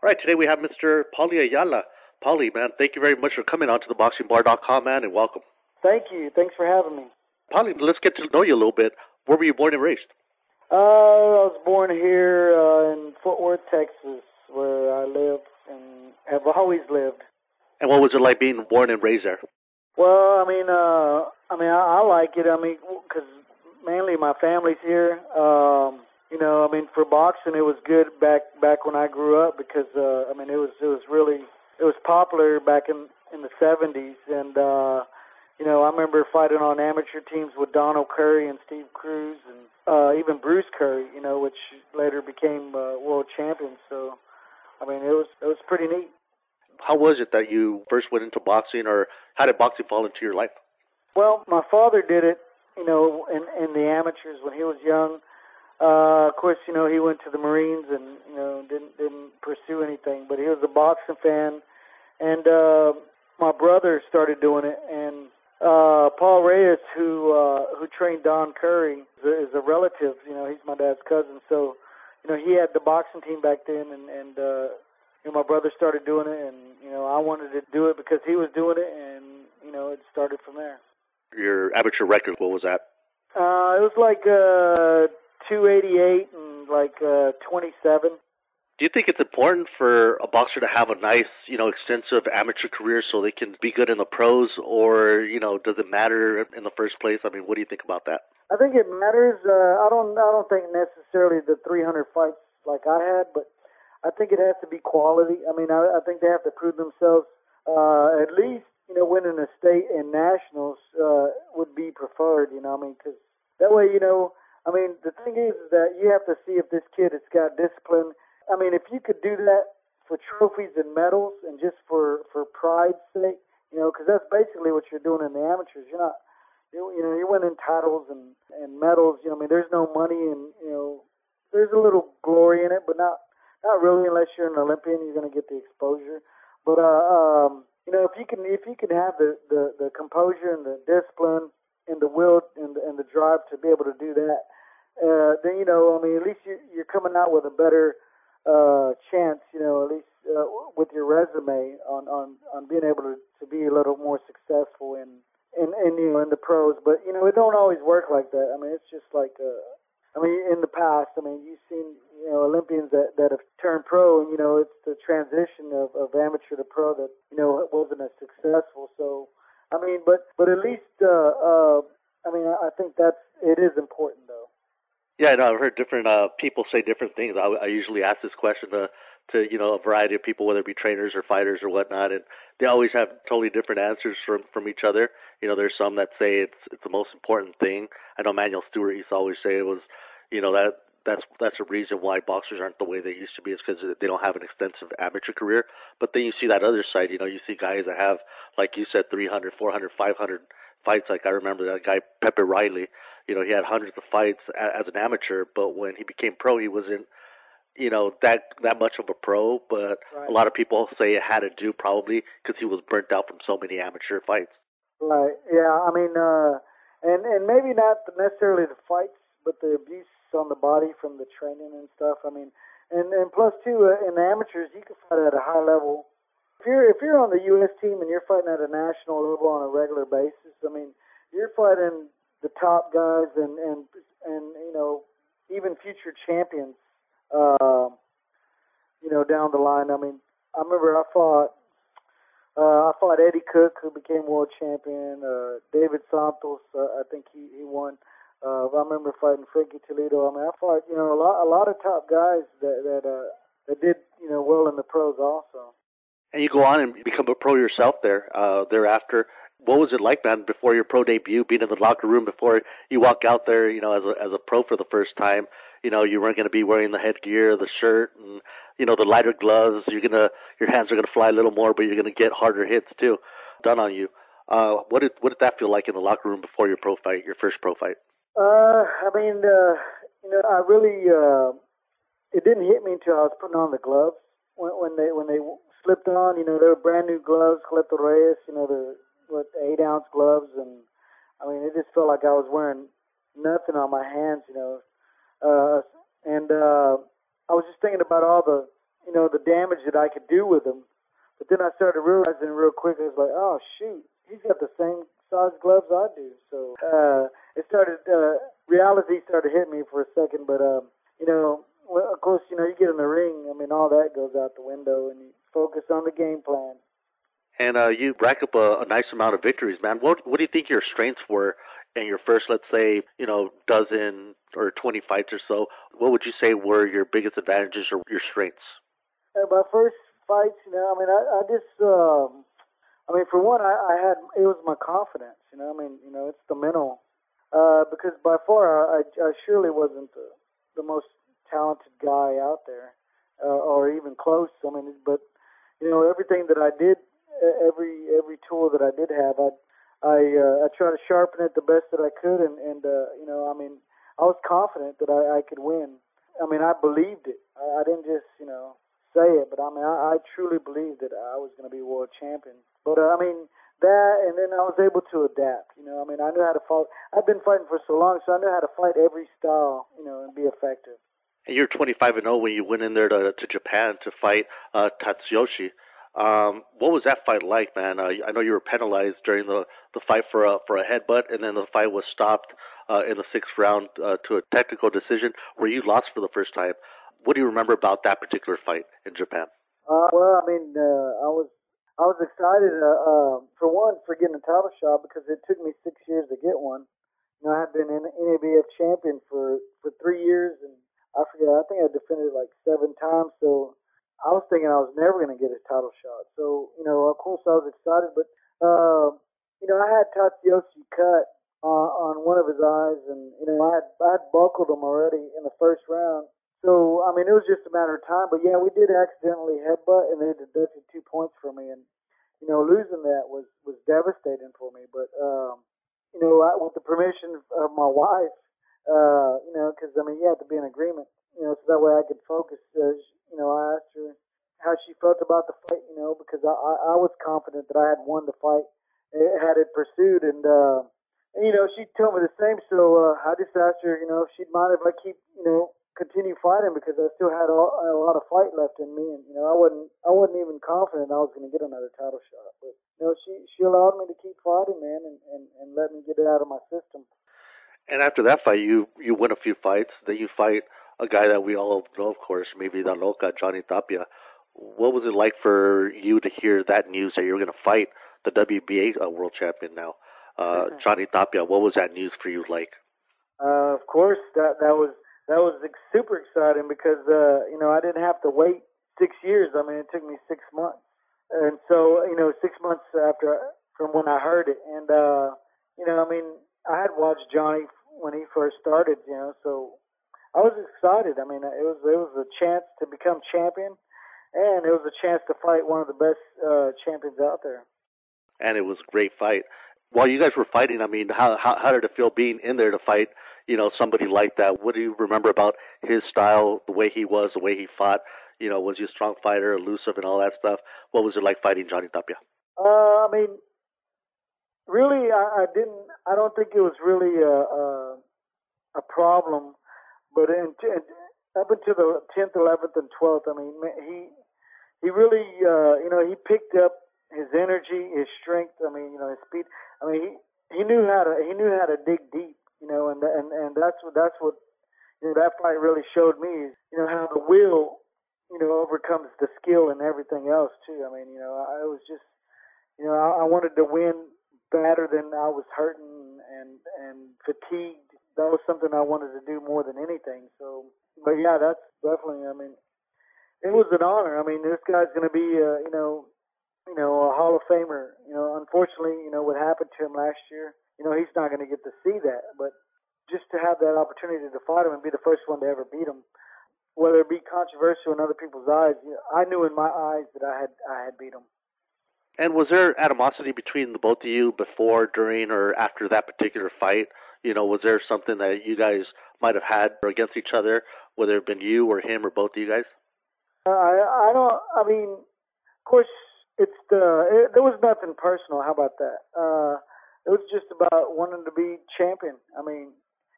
All right, today we have Mr. Paulie Ayala. Paulie, man, thank you very much for coming on to the boxingbar.com, man, and welcome. Thank you. Thanks for having me. Paulie, let's get to know you a little bit. Where were you born and raised? I was born here in Fort Worth, Texas, where I live and have always lived. And what was it like being born and raised there? Well, I like it. Because mainly my family's here. For boxing, it was good back when I grew up because it was popular back in the 70s, and I remember fighting on amateur teams with Donald Curry and Steve Cruz and even Bruce Curry, which later became world champions. So, it was pretty neat. How was it that you first went into boxing, or how did boxing fall into your life? Well, my father did it, in the amateurs when he was young. Of course, he went to the Marines and, didn't pursue anything, but he was a boxing fan. And my brother started doing it, and Paul Reyes, who trained Don Curry, is a relative. He's my dad's cousin. So, he had the boxing team back then, and my brother started doing it, and I wanted to do it because he was doing it, and it started from there. Your amateur record, what was that? It was like 288 and like 27. Do you think it's important for a boxer to have a nice, extensive amateur career so they can be good in the pros, or, does it matter in the first place? What do you think about that? I think it matters. I don't think necessarily the 300 fights like I had, but I think it has to be quality. I think they have to prove themselves. At least, winning a state and nationals would be preferred, because that way, the thing is that you have to see if this kid has got discipline. If you could do that for trophies and medals and just for pride's sake, because that's basically what you're doing in the amateurs. You're winning titles and medals. There's no money and, there's a little glory in it, but not really unless you're an Olympian. You're going to get the exposure. But, if you can have the composure and the discipline and the will and the drive to be able to do that, then, at least you're coming out with a better chance, at least with your resume on being able to be a little more successful in the pros. But, it don't always work like that. It's just like, in the past, you've seen, Olympians that have turned pro, and, it's the transition of amateur to pro that, wasn't as successful. So, but at least, I think it is important, though. Yeah, I've heard different people say different things. I usually ask this question to a variety of people, whether it be trainers or fighters or whatnot, and they always have totally different answers from each other. There's some that say it's the most important thing. I know Manuel Stewart used to always say it was, that's a reason why boxers aren't the way they used to be, is because they don't have an extensive amateur career. But then you see that other side. You see guys that have, like you said, 300, 400, 500 fights. Like I remember that guy Pepe Riley. He had hundreds of fights as an amateur, but when he became pro, he wasn't, that much of a pro. But right. A lot of people say it had to do probably because he was burnt out from so many amateur fights. Right. Yeah. And maybe not necessarily the fights, but the abuse on the body from the training and stuff. And plus too, in the amateurs, you can fight at a high level. If you're on the U.S. team and you're fighting at a national level on a regular basis, you're fighting the top guys and even future champions, down the line. I remember I fought Eddie Cook, who became world champion. David Santos, I think he won. I remember fighting Frankie Toledo. I fought, a lot of top guys that did, well in the pros also. And you go on and become a pro yourself thereafter. What was it like, man, before your pro debut, being in the locker room, before you walk out there, as a pro for the first time? You weren't going to be wearing the headgear, the shirt, and, the lighter gloves. Your hands are going to fly a little more, but you're going to get harder hits, too, done on you. What did that feel like in the locker room before your pro fight, your first pro fight? I really, it didn't hit me until I was putting on the gloves. When they slipped on, they were brand new gloves, Coleto Reyes, the 8-ounce gloves, and it just felt like I was wearing nothing on my hands, and I was just thinking about all the, the damage that I could do with him. But then I started realizing real quick, I was like, oh, shoot, he's got the same size gloves I do. So reality started hitting me for a second. But, well, of course, you get in the ring, I mean, all that goes out the window, and you focus on the game plan. And you rack up a nice amount of victories, man. What do you think your strengths were in your first, let's say, dozen or 20 fights or so? What would you say were your biggest advantages or your strengths? My first fights, I mean, I just, for one, it was my confidence, it's the mental, because by far I surely wasn't the most talented guy out there, or even close. I mean, but, everything that I did, every tool that I did have, I try to sharpen it the best that I could, and I was confident that I could win. I mean, I believed it. I didn't just, say it, but I mean, I truly believed that I was going to be world champion. But that, and then I was able to adapt. I knew how to fight. I've been fighting for so long, so I knew how to fight every style, and be effective. And you're 25-0 when you went in there to Japan to fight Tatsuyoshi. What was that fight like, man? I know you were penalized during the fight for a headbutt, and then the fight was stopped in the 6th round to a technical decision where you lost for the first time. What do you remember about that particular fight in Japan? Well, I was excited for one for getting a title shot because it took me 6 years to get one. I had been an NABF champion for 3 years, and I think I defended like 7 times. So I was thinking I was never going to get a title shot. So, of course I was excited, but, I had Tatsuyoshi cut on one of his eyes, and, I had buckled him already in the first round. So, it was just a matter of time. But, yeah, we did accidentally headbutt, and they deducted 2 points for me. And, losing that was devastating for me. But, with the permission of my wife, because, you have to be in agreement, so that way I could focus. I asked her how she felt about the fight, because I was confident that I had won the fight, had it pursued. And she told me the same. So I just asked her, if she'd mind if I keep, continue fighting, because I still had a lot of fight left in me, and I wasn't even confident I was going to get another title shot. But she allowed me to keep fighting, man, and let me get it out of my system. And after that fight, you win a few fights. Then you fight a guy that we all know, of course, maybe the Loca, Johnny Tapia. What was it like for you to hear that news that you were going to fight the WBA world champion now, Johnny Tapia? What was that news for you like? Of course, that was super exciting because, I didn't have to wait 6 years. It took me 6 months. And so, 6 months from when I heard it. And, I had watched Johnny when he first started, so I was excited. It was a chance to become champion, and it was a chance to fight one of the best champions out there. And it was a great fight. While you guys were fighting, how did it feel being in there to fight, somebody like that? What do you remember about his style, the way he was, the way he fought? Was he a strong fighter, elusive, and all that stuff? What was it like fighting Johnny Tapia? Really, I don't think it was really a problem. But up until the 10th, 11th, and 12th, he really, he picked up his energy, his strength. His speed. He knew how to dig deep. And that's what that fight really showed me is how the will overcomes the skill and everything else too. I was just I wanted to win better than I was hurting and fatigued. That was something I wanted to do more than anything. So, but yeah, that's definitely. It was an honor. This guy's going to be a Hall of Famer. Unfortunately, what happened to him last year. He's not going to get to see that, but just to have that opportunity to fight him and be the first one to ever beat him, whether it be controversial in other people's eyes, I knew in my eyes that I had beat him. And was there animosity between the both of you before, during, or after that particular fight? Was there something that you guys might have had against each other, whether it been you or him or both of you guys? I don't. Of course, there was nothing personal. How about that? It was just about wanting to be champion.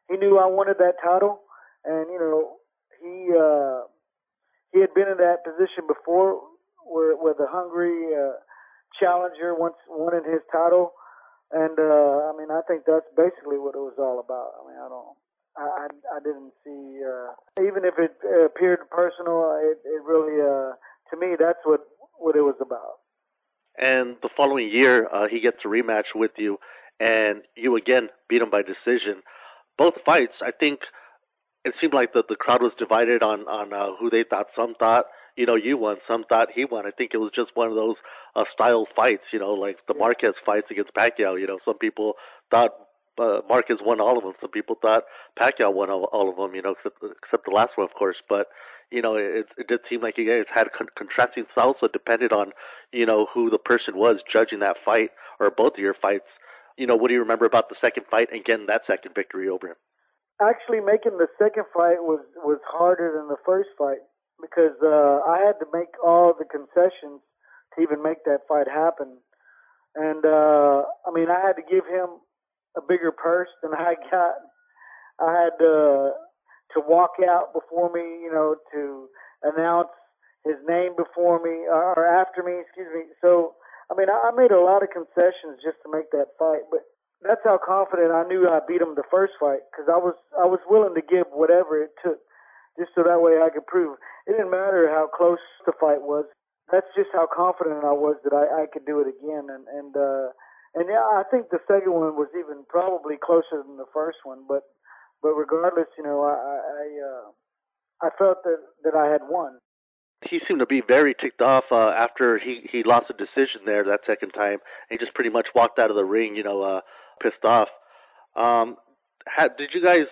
He knew I wanted that title, and he he had been in that position before, where the hungry challenger once wanted his title, and I mean, I think that's basically what it was all about. I mean, I didn't see, even if it appeared personal, it really, to me, that's what it was about. And the following year, he gets a rematch with you, and you again beat him by decision. Both fights, I think, it seemed like the crowd was divided on who they thought. Some thought, you won. Some thought he won. I think it was just one of those style fights, like the Marquez fights against Pacquiao. Some people thought Marquez won all of them. Some people thought Pacquiao won all of them, except the last one, of course. But, it did seem like you guys had contrasting styles, so it depended on, who the person was judging that fight or both of your fights. What do you remember about the second fight and getting that second victory over him? Actually, making the second fight was harder than the first fight because I had to make all the concessions to even make that fight happen. And, I mean, I had to give him a bigger purse than I got. I had to walk out before me, to announce his name before me, or after me, excuse me. So, I mean, I made a lot of concessions just to make that fight, but that's how confident I knew I beat him the first fight, because I was willing to give whatever it took, just so that way I could prove. It didn't matter how close the fight was. That's just how confident I was that I could do it again. And yeah, I think the second one was even probably closer than the first one. But regardless, I felt that I had won. He seemed to be very ticked off after he lost a decision there that second time. And he just pretty much walked out of the ring, pissed off. Did you guys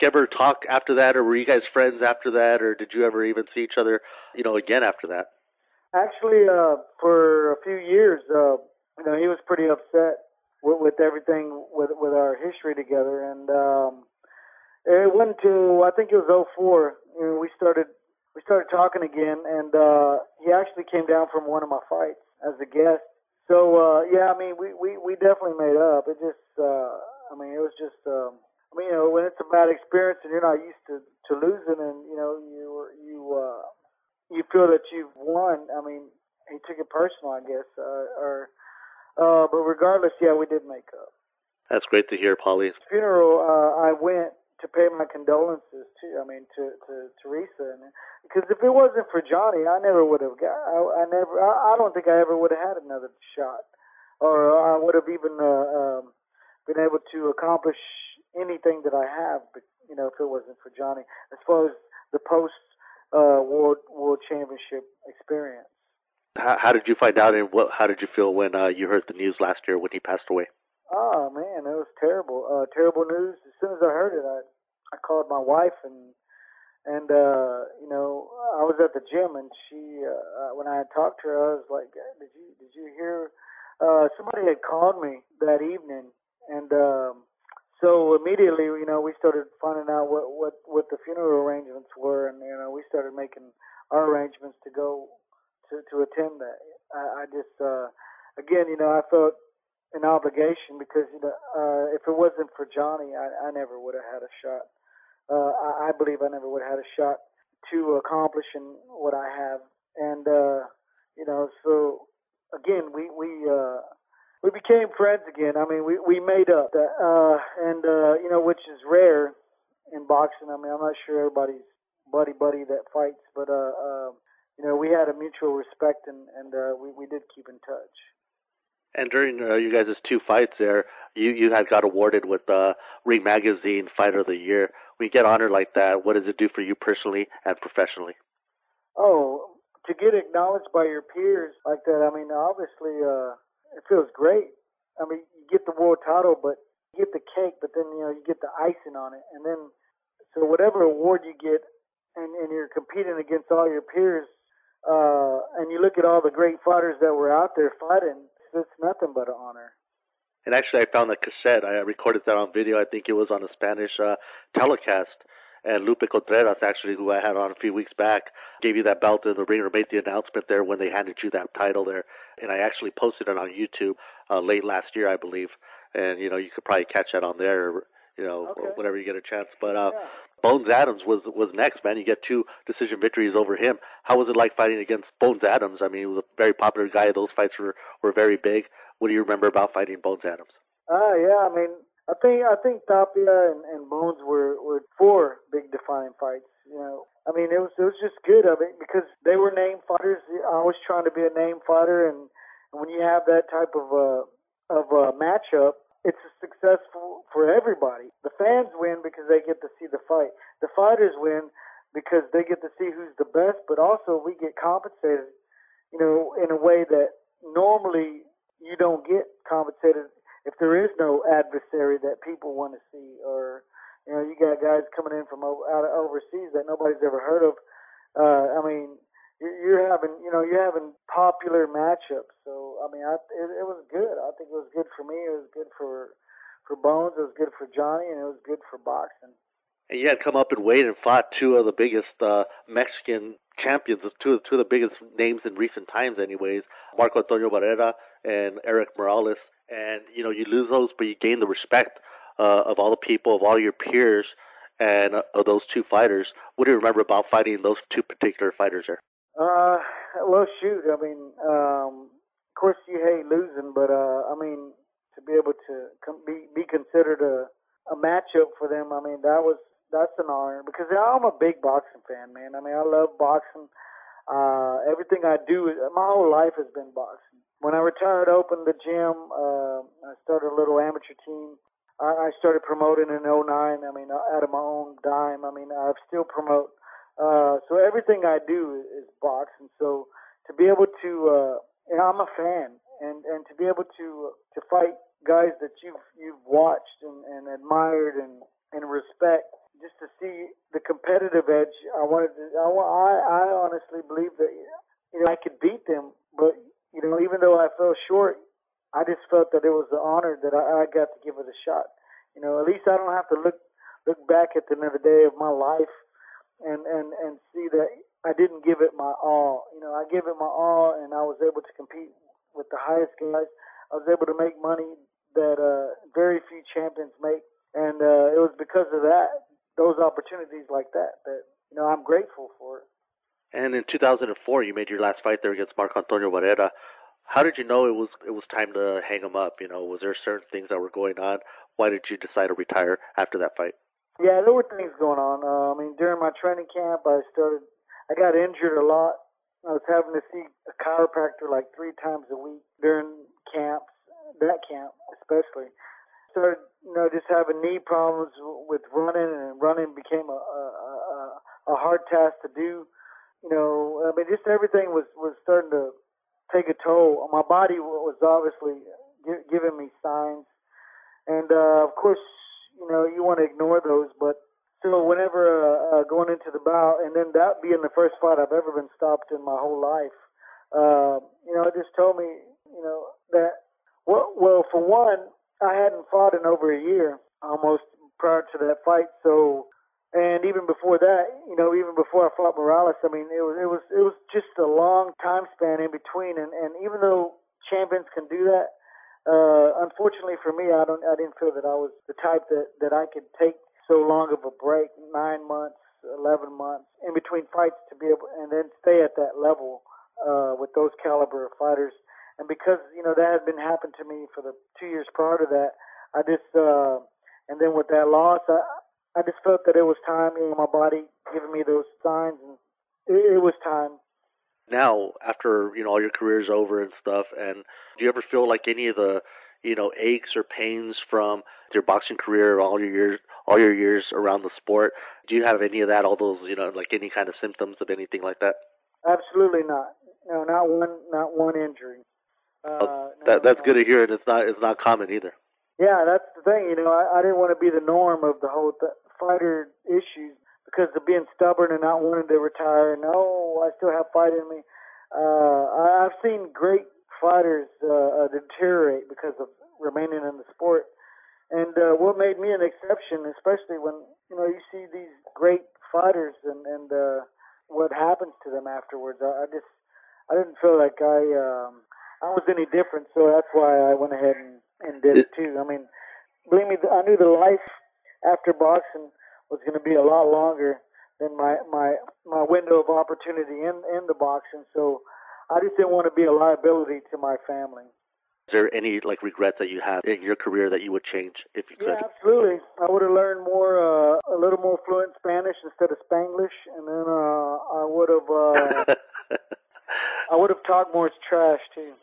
ever talk after that, or were you guys friends after that, or did you ever even see each other, again after that? Actually, for a few years, he was pretty upset with everything with our history together, and it went to, I think it was '04. We started talking again, and he actually came down from one of my fights as a guest. So yeah, I mean, we definitely made up. It just, I mean, it was just, I mean, when it's a bad experience and you're not used to losing, and you feel that you've won. I mean, he took it personal, I guess. But regardless, yeah, we did make up. That's great to hear, Paulie. Funeral, I went to pay my condolences to Teresa, because if it wasn't for Johnny, I never would have got. I don't think I ever would have had another shot, or I would have even been able to accomplish anything that I have. But if it wasn't for Johnny, as far as the post world championship experience. How did you find out, and how did you feel when you heard the news last year when he passed away? Oh man, it was terrible. Terrible news. As soon as I heard it, I called my wife, and I was at the gym, and she when I had talked to her, I was like, did you hear? Somebody had called me that evening, and so immediately, we started finding out what the funeral arrangements were, and we started making our arrangements to go to attend that. I just again, I felt an obligation, because if it wasn't for Johnny, I never would have had a shot. I believe I never would have had a shot to accomplishing what I have, and so again, we became friends again. I mean, we made up, and which is rare in boxing. I mean, I'm not sure everybody's buddy that fights, but we had a mutual respect, and we did keep in touch. And during you guys' two fights there, you had got awarded with Ring Magazine Fighter of the Year. When you get honored like that, what does it do for you personally and professionally? Oh, to get acknowledged by your peers like that, I mean, obviously, it feels great. I mean, you get the world title, but you get the cake, but then, you get the icing on it. And then, so whatever award you get, and you're competing against all your peers, and you look at all the great fighters that were out there fighting, it's nothing but an honor. And actually, I found the cassette. I recorded that on video. I think it was on a Spanish telecast. And Lupe Contreras, actually, who I had on a few weeks back, gave you that belt in the ring, or made the announcement there when they handed you that title there. And I actually posted it on YouTube late last year, I believe. And, you could probably catch that on there, okay, whenever you get a chance. But Bones Adams was next, man. You get 2 decision victories over him. How was it like fighting against Bones Adams? I mean, he was a very popular guy. Those fights were very big. What do you remember about fighting Bones Adams? Yeah, I mean, I think Tapia and Bones were 4 big defining fights. I mean, it was just good of it because they were name fighters. I was trying to be a name fighter, and when you have that type of matchup, it's successful for everybody. The fans win because they get to see the fight. The fighters win because they get to see who's the best, but also we get compensated, in a way that normally you don't get compensated if there is no adversary that people want to see, or you got guys coming in from out of overseas that nobody's ever heard of. I mean, you're having popular matchups. So I mean, it was good. I think it was good for me. It was good for Bones. It was good for Johnny, and it was good for boxing. And you had come up in weight and fought 2 of the biggest Mexican champions, two of the biggest names in recent times, anyways. Marco Antonio Barrera and Eric Morales. And you lose those, but you gain the respect of all the people, of all your peers, and of those 2 fighters. What do you remember about fighting those 2 particular fighters there? Well, shoot. I mean, of course you hate losing, but I mean, to be able to be considered a matchup for them, I mean, that's an honor because I'm a big boxing fan, man. I mean, I love boxing. Everything I do, my whole life has been boxing. When I retired, opened the gym. I started a little amateur team. I started promoting in '09. I mean, out of my own dime. I mean, I still promote. So everything I do is boxing. So to be able to, I'm a fan, and to be able to fight guys that you've watched and admired and respect, just to see the competitive edge. I honestly believe that I could beat them, but even though I fell short, I just felt that it was an honor that I got to give it a shot. At least I don't have to look back at another day of my life and see that I didn't give it my all. I gave it my all, and I was able to compete with the highest guys. I was able to make money that very few champions make, and it was because of that, those opportunities like that I'm grateful for it. And in 2004, you made your last fight there against Marco Antonio Barrera. How did you know it was time to hang him up? Was there certain things that were going on? Why did you decide to retire after that fight? Yeah, there were things going on. I mean, during my training camp, I got injured a lot. I was having to see a chiropractor like 3 times a week during camps, that camp especially. Started, just having knee problems with running, and running became a hard task to do. I mean, just everything was starting to take a toll. My body was obviously giving me signs. And, of course, you want to ignore those. But so whenever going into the bout, and then that being the first fight I've ever been stopped in my whole life, it just told me, that, well, for one, I hadn't fought in over a year almost prior to that fight. So, and even before that, even before I fought Morales, I mean, it was just a long time span in between. And even though champions can do that, unfortunately for me, I didn't feel that I was the type that I could take so long of a break, 9 months, 11 months in between fights to be able, and then stay at that level, with those caliber of fighters. And because, that had been happening to me for the 2 years prior to that, I just, and then with that loss, I just felt that it was time, my body giving me those signs, and it was time. Now, after, all your career's over and stuff, and do you ever feel like any of the, aches or pains from your boxing career, all your years around the sport? Do you have any of that, all those, like any kind of symptoms of anything like that? Absolutely not. No, not one injury. That's good to hear, and it's not common either. Yeah, that's the thing. I didn't want to be the norm of the whole fighter issues because of being stubborn and not wanting to retire. No, I still have fight in me. I've seen great fighters deteriorate because of remaining in the sport. And what made me an exception, especially when you see these great fighters and what happens to them afterwards. I didn't feel like I was any different, so that's why I went ahead and did it too. I mean, believe me, I knew the life after boxing was going to be a lot longer than my window of opportunity in the boxing. So I just didn't want to be a liability to my family. Is there any like regrets that you have in your career that you would change if you could? Yeah, absolutely. I would have learned a little more fluent Spanish instead of Spanglish, and then I would have talked more trash too.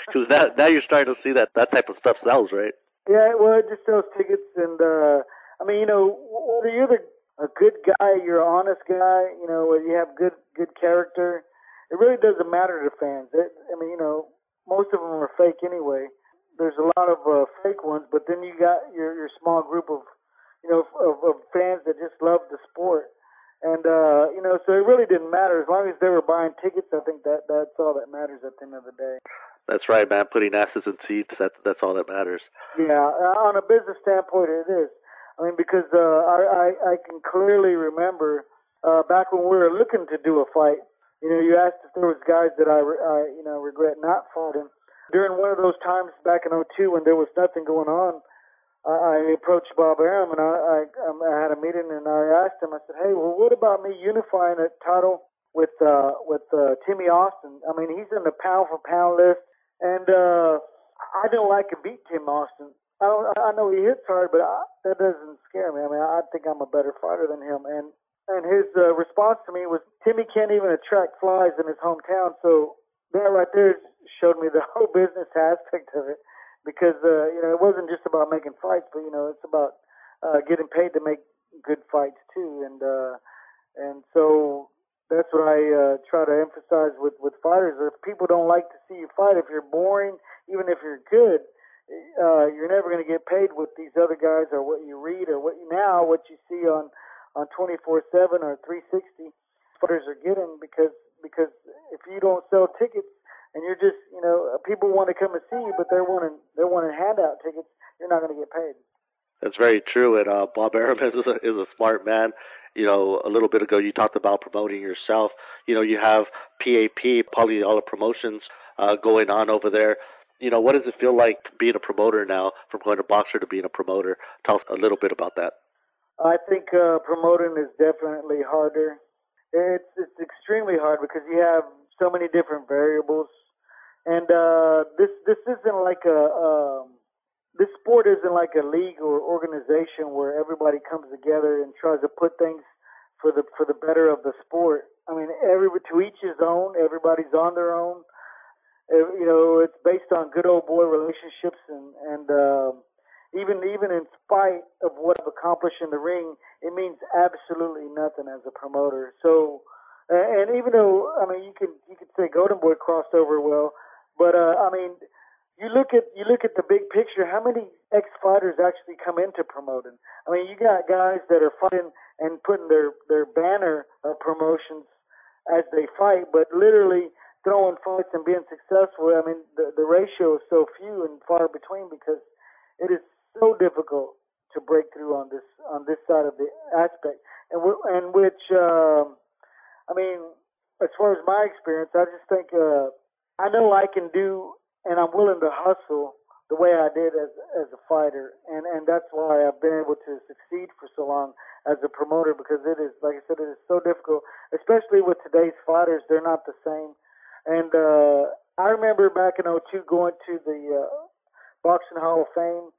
Because now you're starting to see that type of stuff sells, right? Yeah, well, it just sells tickets, and I mean, whether you're a good guy, you're an honest guy, whether you have good character, it really doesn't matter to fans. I mean, most of them are fake anyway. There's a lot of fake ones, but then you got your small group of fans that just love the sport, and so it really didn't matter as long as they were buying tickets. I think that's all that matters at the end of the day. That's right, man. Putting asses in seats, that's all that matters. Yeah, on a business standpoint, it is. I mean, because I can clearly remember back when we were looking to do a fight. You asked if there was guys that I regret not fighting. During one of those times back in '02 when there was nothing going on, I approached Bob Arum and I had a meeting and I asked him. I said, "Hey, well, what about me unifying a title with Timmy Austin? I mean, he's in the pound for pound list, and I don't like to beat Tim Austin. I know he hits hard, but that doesn't scare me. I mean, I think I'm a better fighter than him." And his response to me was, "Timmy can't even attract flies in his hometown." So that right there showed me the whole business aspect of it, because it wasn't just about making fights, but it's about getting paid to make good fights too. And so that's what I try to emphasize with fighters. If people don't like to see you fight, if you're boring, even if you're good, you're never going to get paid with these other guys or what you read or what you see on 24/7 or 360 fighters are getting, because if you don't sell tickets and you're just people want to come and see you, but they're wanting handout tickets, you're not going to get paid. That's very true, and Bob Arum is a smart man. A little bit ago you talked about promoting yourself. You have PAP, PAULIE AYALA Promotions, going on over there. What does it feel like being a promoter now, from going to boxer to being a promoter? Tell us a little bit about that. I think promoting is definitely harder. It's extremely hard because you have so many different variables, and this isn't like this sport isn't like a league or organization where everybody comes together and tries to put things for the better of the sport. I mean, to each his own. Everybody's on their own. It's based on good old boy relationships, and even in spite of what I've accomplished in the ring, it means absolutely nothing as a promoter. So, and even though, I mean, you could say Golden Boy crossed over well, but I mean, you look at the big picture. How many ex-fighters actually come into promoting? I mean, you got guys that are fighting and putting their banner promotions as they fight, but literally throwing fights and being successful. I mean, the ratio is so few and far between, because it is so difficult to break through on this side of the aspect, and which I mean, as far as my experience, I just think I know I can do, and I'm willing to hustle the way I did as a fighter, and that's why I've been able to succeed for so long as a promoter, because it is, like I said, it is so difficult, especially with today's fighters. They're not the same. And I remember back in '02 going to the Boxing Hall of Fame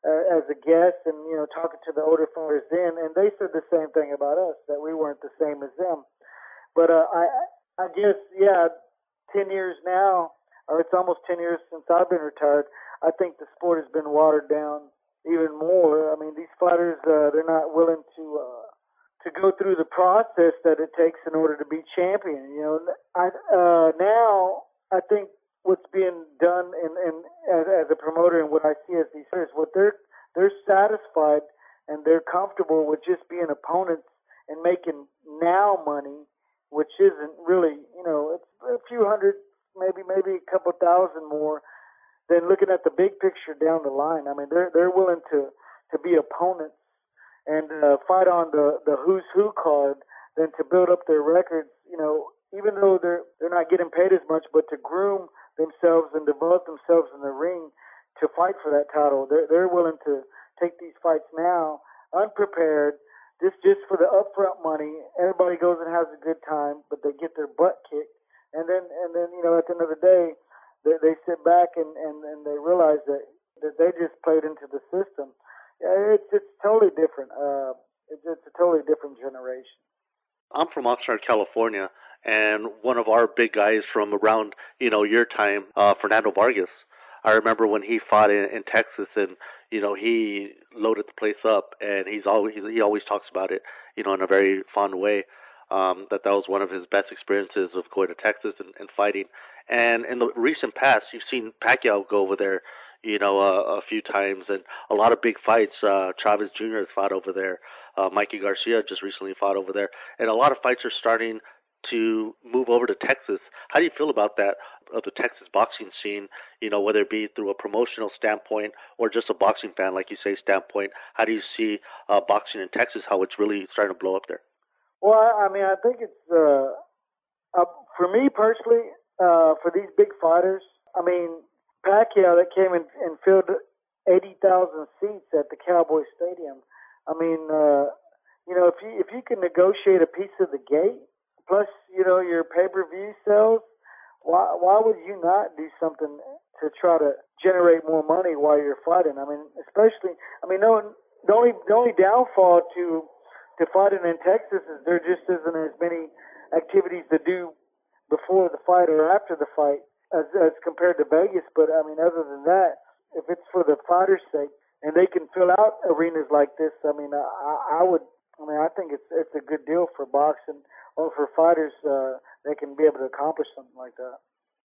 as a guest, and talking to the older fighters then, and they said the same thing about us, that we weren't the same as them. But I guess 10 years now, or it's almost 10 years since I've been retired, I think the sport has been watered down even more. I mean, these fighters, they're not willing to go through the process that it takes in order to be champion. Now I think what's being done as a promoter, and what I see as these fighters, what they're satisfied and they're comfortable with just being opponents and making now money, which isn't really, it's a few hundred, maybe a couple thousand more than looking at the big picture down the line. I mean, they're willing to be opponents and fight on the who's who card than to build up their records, even though they're not getting paid as much, but to groom themselves and develop themselves in the ring to fight for that title. They're willing to take these fights now unprepared, just for the upfront money. Everybody goes and has a good time, but they get their butt kicked, and then at the end of the day, they sit back and they realize that they just played into the system. It's totally different. It's a totally different generation. I'm from Oxnard, California, and one of our big guys from around, your time, Fernando Vargas. I remember when he fought in Texas, and he loaded the place up, and he always talks about it, in a very fond way. That was one of his best experiences of going to Texas and fighting. And in the recent past, you've seen Pacquiao go over there, a few times, and a lot of big fights. Chavez Jr. has fought over there. Mikey Garcia just recently fought over there, and a lot of fights are starting to move over to Texas. How do you feel about that, of the Texas boxing scene, whether it be through a promotional standpoint or just a boxing fan, like you say, standpoint? How do you see boxing in Texas, how it's really starting to blow up there? Well, I mean, I think it's, for me personally, for these big fighters, I mean, Pacquiao that came and filled 80,000 seats at the Cowboy Stadium. I mean, if you can negotiate a piece of the gate, plus, your pay-per-view sales, why would you not do something to try to generate more money while you're fighting? I mean, especially, the only downfall to fighting in Texas is there just isn't as many activities to do before the fight or after the fight as compared to Vegas. But I mean, other than that, if it's for the fighter's sake and they can fill out arenas like this, I mean, I think it's a good deal for boxing or for fighters. They can be able to accomplish something like that.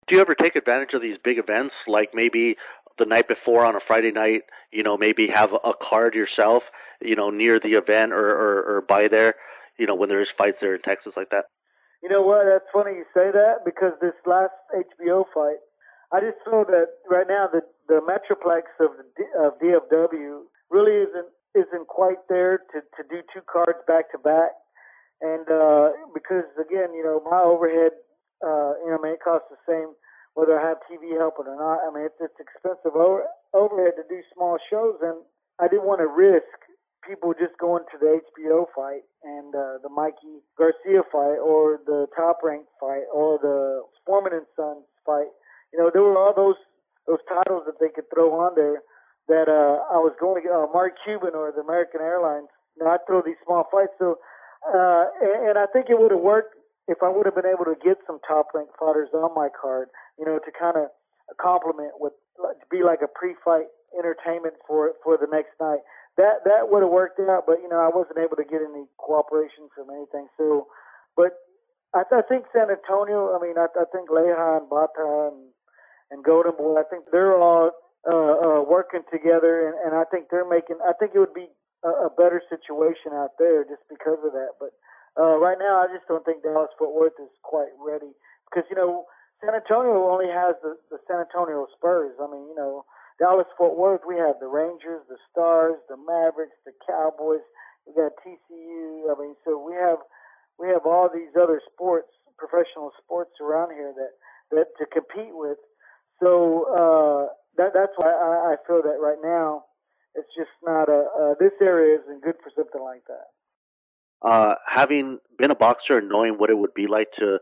Do you ever take advantage of these big events, like maybe the night before on a Friday night, maybe have a card yourself, near the event or by there, when there's fights there in Texas like that? You know what? That's funny you say that, because this last HBO fight, I just feel that right now the Metroplex of DFW really isn't quite there to do two cards back to back. And because, again, my overhead, it costs the same whether I have TV help or not. I mean, it's expensive overhead to do small shows, and I didn't want to risk people just going to the HBO fight and the Mikey Garcia fight or the Top Rank fight or the Foreman and Sons fight. There were all those titles that they could throw on there that I was going to get, Mark Cuban or the American Airlines. I'd throw these small fights. So, and I think it would have worked if I would have been able to get some top-ranked fighters on my card, to kind of complement to be like a pre-fight entertainment for the next night. That would have worked out, but I wasn't able to get any cooperation from anything. So, but I think San Antonio. I mean, I think Leja and Bata and Golden Boy. I think they're all working together, and I think they're making. I think it would be a better situation out there just because of that. But right now, I just don't think Dallas-Fort Worth is quite ready because San Antonio only has the San Antonio Spurs. I mean, Dallas-Fort Worth, we have the Rangers, the Stars, the Mavericks, the Cowboys. We got TCU. I mean, so we have all these other sports, professional sports around here that to compete with. So that's why I feel that right now it's just not this area isn't good for something like that. Having been a boxer and knowing what it would be like to,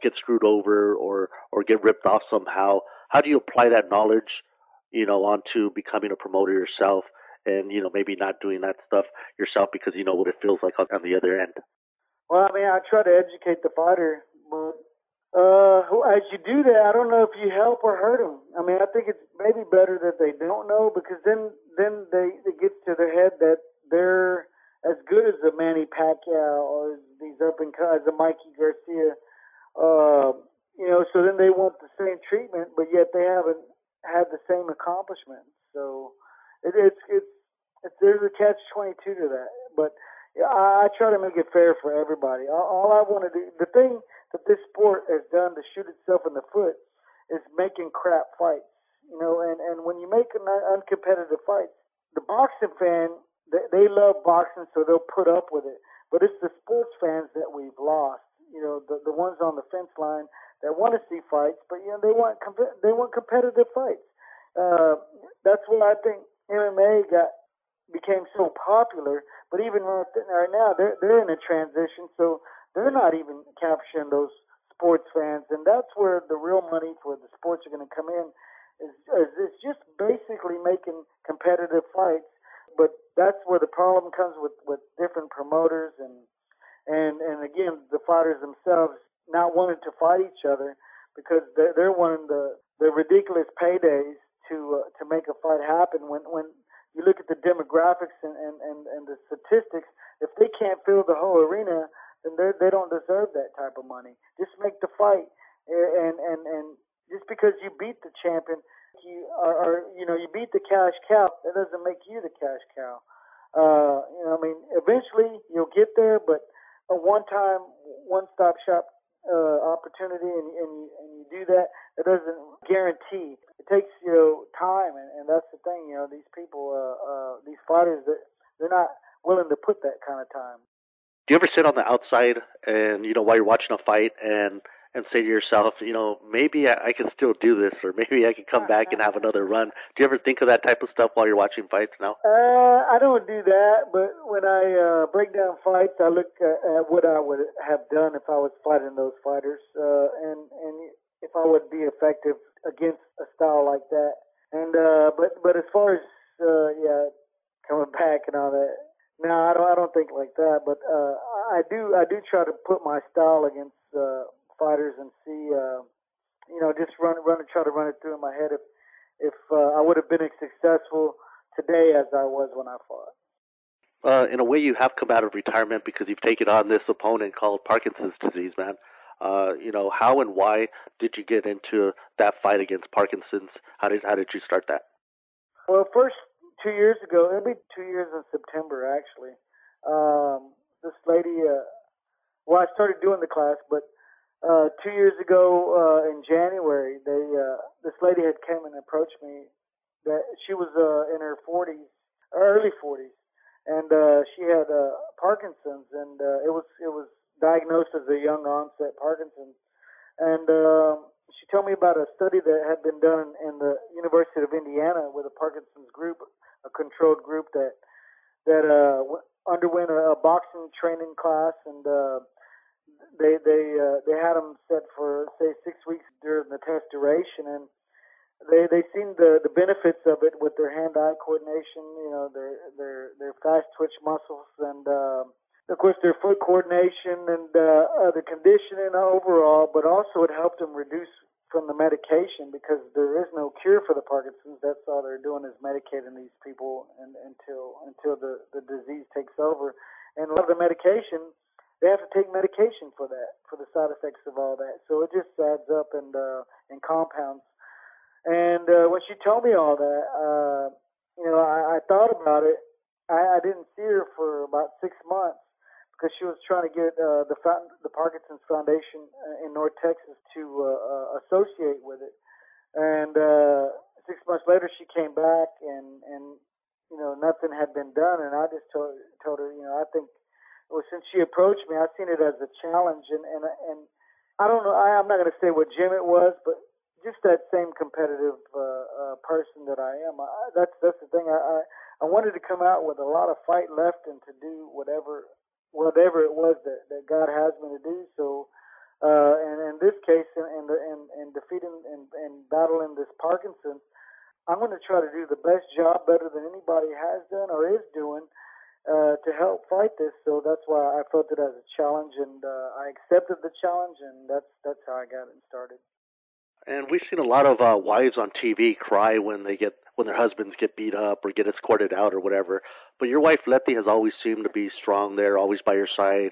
get screwed over or get ripped off somehow, how do you apply that knowledge, onto becoming a promoter yourself and, maybe not doing that stuff yourself because you know what it feels like on the other end? Well, I mean, I try to educate the fighter, but as you do that, I don't know if you help or hurt them. I mean, I think it's maybe better that they don't know because then it gets to their head that they're as good as a Manny Pacquiao or these as a Mikey Garcia, so then they want the same treatment, but yet they haven't had the same accomplishment. So it's there's a catch-22 to that. But I try to make it fair for everybody. All I want to do, the thing that this sport has done to shoot itself in the foot is making crap fights. And when you make uncompetitive fights, the boxing fan, they love boxing, so they'll put up with it. But it's the sports fans that we've lost. The ones on the fence line that want to see fights, but they want competitive fights. That's why I think MMA got became so popular. But even right now, they're in a transition, so they're not even capturing those sports fans, and that's where the real money for the sports are going to come in. Is just basically making competitive fights, but that's where the problem comes with different promoters and again the fighters themselves not wanting to fight each other because they're wanting the ridiculous paydays to make a fight happen. When you look at the demographics and the statistics, if they can't fill the whole arena, then they don't deserve that type of money. Just make the fight, and just because you beat the champion, you beat the cash cow. That doesn't make you the cash cow. I mean, eventually you'll get there, but a one-time, one-stop shop opportunity, and you do that, it doesn't guarantee. It takes time, and that's the thing. These people, these fighters, they're not willing to put that kind of time. Do you ever sit on the outside and while you're watching a fight and say to yourself, maybe I can still do this, or maybe I can come back and have another run? Do you ever think of that type of stuff while you're watching fights now? I don't do that, but when I break down fights, I look at what I would have done if I was fighting those fighters, and if I would be effective against a style like that. And but as far as coming back and all that, no, I don't think like that. But I do try to put my style against fighters and see, just try to run it through in my head if I would have been as successful today as I was when I fought. In a way, you have come out of retirement because you've taken on this opponent called Parkinson's disease, man. How and why did you get into that fight against Parkinson's? How did you start that? Well, first 2 years ago, it'll be 2 years in September actually. This lady, I started doing the class, but 2 years ago in January, this lady had came and approached me. That she was in her 40s, early 40s, and she had Parkinson's, and it was diagnosed as a young onset Parkinson's. And she told me about a study that had been done in the University of Indiana with a Parkinson's group, a controlled group that underwent a boxing training class, and they had them set for say 6 weeks during the test duration, and they seen the benefits of it with their hand-eye coordination, their fast twitch muscles, and of course their foot coordination and the conditioning overall. But also it helped them reduce from the medication because there is no cure for the Parkinson's. That's all they're doing is medicating these people until the disease takes over. And a lot of the medication, they have to take medication for that, for the side effects of all that. So it just adds up and compounds. And when she told me all that, I thought about it. I didn't see her for about 6 months because she was trying to get the Parkinson's Foundation in North Texas to associate with it. And 6 months later, she came back, and nothing had been done. And I just told her, I think, since she approached me, I seen it as a challenge, and I don't know. I'm not going to say what gym it was, but just that same competitive person that I am. That's the thing. I wanted to come out with a lot of fight left and to do whatever it was that God has me to do. So, and in this case, in defeating and battling this Parkinson, I'm going to try to do the best job, better than anybody has done or is doing, to help fight this. So that's why I felt it as a challenge, and I accepted the challenge, and that's how I got it started. And we've seen a lot of wives on TV cry when their husbands get beat up or get escorted out or whatever. But your wife Letty has always seemed to be strong there, always by your side,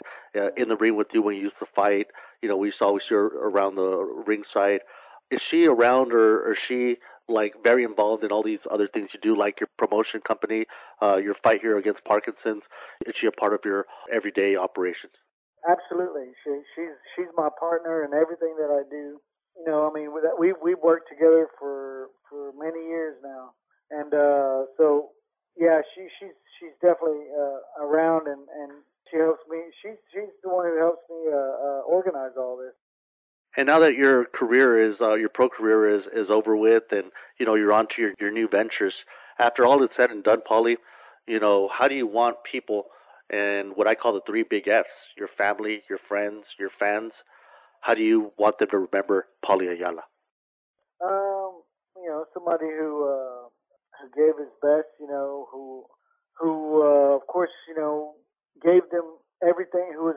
in the ring with you when you used to fight. We used to always see her around the ringside. Is she around, or is she like very involved in all these other things you do, like your promotion company, your fight here against Parkinson's? Is she a part of your everyday operations? Absolutely. She's my partner in everything that I do. We've worked together for many years now, and so yeah, she's definitely around, and she helps me. She's the one who helps me organize all this. And now that your pro career is over with, and you're on to your new ventures. After all is said and done, Paulie, how do you want people, and what I call the three big F's, your family, your friends, your fans, how do you want them to remember Paulie Ayala? Um, somebody who gave his best, who of course, gave them everything, who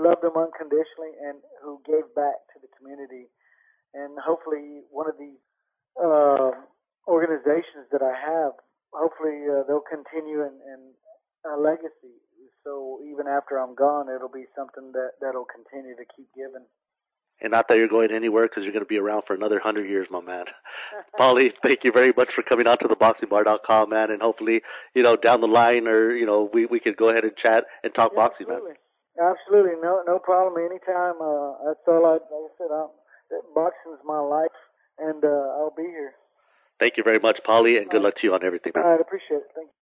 loved them unconditionally, and who gave back to the community. And hopefully, one of these organizations that I have, hopefully they'll continue in a legacy. So even after I'm gone, it'll be something that'll continue to keep giving. And not that you're going anywhere, because you're going to be around for another 100 years, my man. Paulie, thank you very much for coming out to the boxingbar.com, man. And hopefully, down the line, or, we could go ahead and chat and talk boxing, absolutely. man. Absolutely. No problem. Anytime. That's all like I said, boxing's my life, and I'll be here. Thank you very much, Paulie, and good luck to you on everything, man. All right. Appreciate it. Thank you.